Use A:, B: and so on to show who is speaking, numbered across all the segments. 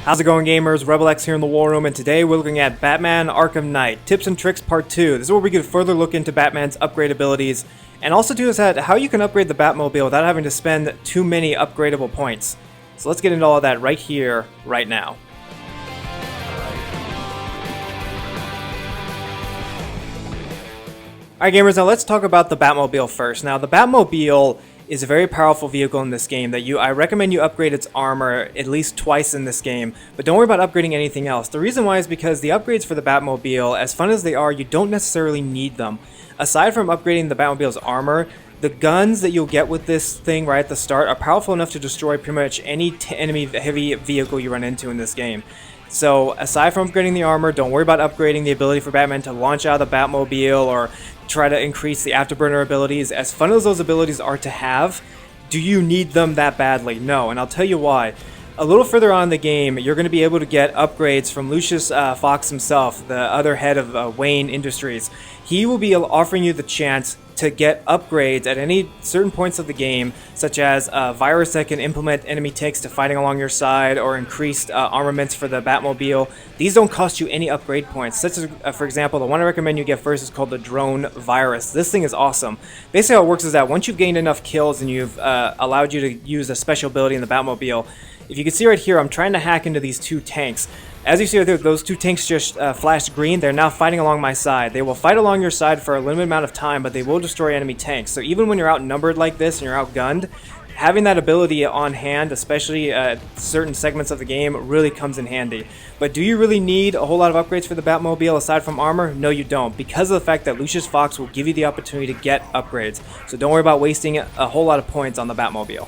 A: How's it going, gamers? RebelX here in the War Room, and today we're looking at Batman Arkham Knight, Tips and Tricks Part 2. This is where we can further look into Batman's upgrade abilities, and also do this at how you can upgrade the Batmobile without having to spend too many upgradable points. So let's get into all of that right here, right now. Alright gamers, now let's talk about the Batmobile first. Now the Batmobile is a very powerful vehicle in this game that I recommend you upgrade its armor at least twice in this game, but don't worry about upgrading anything else. The reason why is because the upgrades for the Batmobile, as fun as they are, you don't necessarily need them. Aside from upgrading the Batmobile's armor, the guns that you'll get with this thing right at the start are powerful enough to destroy pretty much any enemy heavy vehicle you run into in this game. So aside from upgrading the armor, don't worry about upgrading the ability for Batman to launch out of the Batmobile or try to increase the afterburner abilities. As fun as those abilities are to have, do you need them that badly? No, and I'll tell you why. A little further on in the game, you're going to be able to get upgrades from Lucius Fox himself, the other head of Wayne Industries. He will be offering you the chance to get upgrades at any certain points of the game, such as a virus that can implement enemy ticks to fighting along your side, or increased armaments for the Batmobile. These don't cost you any upgrade points, such as, for example, the one I recommend you get first is called the Drone Virus. This thing is awesome. Basically how it works is that once you've gained enough kills and you've allowed you to use a special ability in the Batmobile, if you can see right here, I'm trying to hack into these two tanks. As you see right there, those two tanks just flashed green. They're now fighting along my side. They will fight along your side for a limited amount of time, but they will destroy enemy tanks. So even when you're outnumbered like this and you're outgunned, having that ability on hand, especially at certain segments of the game, really comes in handy. But do you really need a whole lot of upgrades for the Batmobile aside from armor? No, you don't, because of the fact that Lucius Fox will give you the opportunity to get upgrades. So don't worry about wasting a whole lot of points on the Batmobile.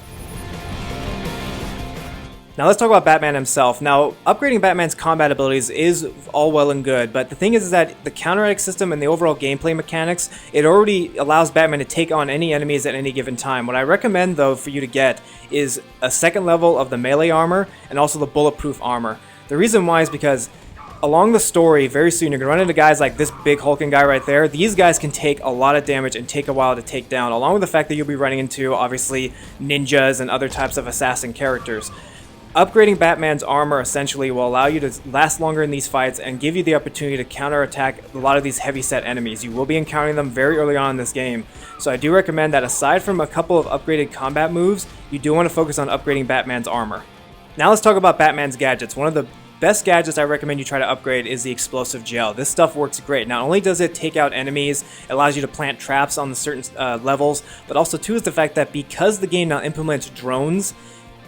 A: Now let's talk about Batman himself. Now, upgrading Batman's combat abilities is all well and good, but the thing is that the counterattack system and the overall gameplay mechanics, it already allows Batman to take on any enemies at any given time. What I recommend, though, for you to get is a second level of the melee armor and also the bulletproof armor. The reason why is because along the story, very soon, you're going to run into guys like this big hulking guy right there. These guys can take a lot of damage and take a while to take down, along with the fact that you'll be running into, obviously, ninjas and other types of assassin characters. Upgrading Batman's armor essentially will allow you to last longer in these fights and give you the opportunity to counterattack a lot of these heavy-set enemies. You will be encountering them very early on in this game, so I do recommend that aside from a couple of upgraded combat moves, you do want to focus on upgrading Batman's armor. Now let's talk about Batman's gadgets. One of the best gadgets I recommend you try to upgrade is the explosive gel. This stuff works great. Not only does it take out enemies, it allows you to plant traps on the certain levels, but also too is the fact that because the game now implements drones,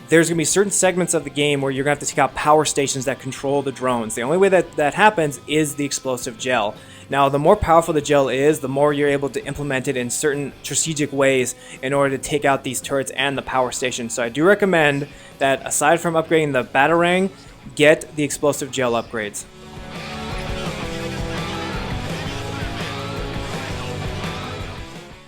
A: there's going to be certain segments of the game where you're going to have to take out power stations that control the drones. The only way that happens is the explosive gel. Now, the more powerful the gel is, the more you're able to implement it in certain strategic ways in order to take out these turrets and the power stations. So I do recommend that aside from upgrading the Batarang, get the explosive gel upgrades.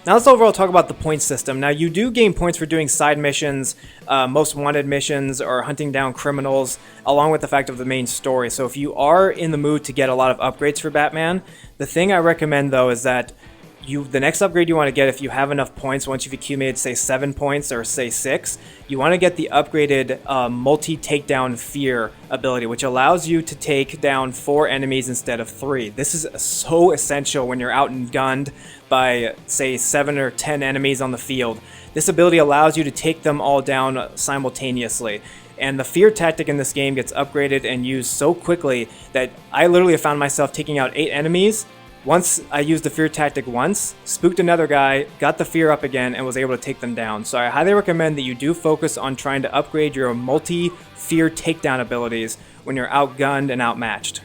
A: Now let's overall talk about the point system. Now you do gain points for doing side missions, most wanted missions, or hunting down criminals, along with the fact of the main story. So if you are in the mood to get a lot of upgrades for Batman, the thing I recommend though is that the next upgrade you want to get, if you have enough points, once you've accumulated say 7 points or say 6, you want to get the upgraded multi-takedown fear ability, which allows you to take down 4 enemies instead of 3. This is so essential when you're out and gunned by say 7 or 10 enemies on the field. This ability allows you to take them all down simultaneously. And the fear tactic in this game gets upgraded and used so quickly that I literally have found myself taking out 8 enemies. Once I used the fear tactic once, spooked another guy, got the fear up again, and was able to take them down. So I highly recommend that you do focus on trying to upgrade your multi-fear takedown abilities when you're outgunned and outmatched.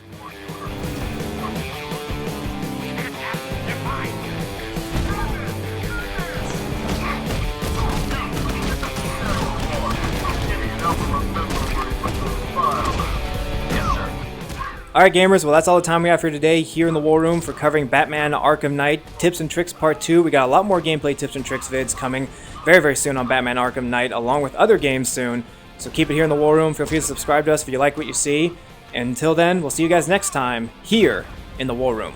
A: Alright gamers, well that's all the time we have for today here in the War Room for covering Batman Arkham Knight Tips and Tricks Part 2. We got a lot more gameplay tips and tricks vids coming very soon on Batman Arkham Knight, along with other games soon. So keep it here in the War Room. Feel free to subscribe to us if you like what you see. And until then, we'll see you guys next time here in the War Room.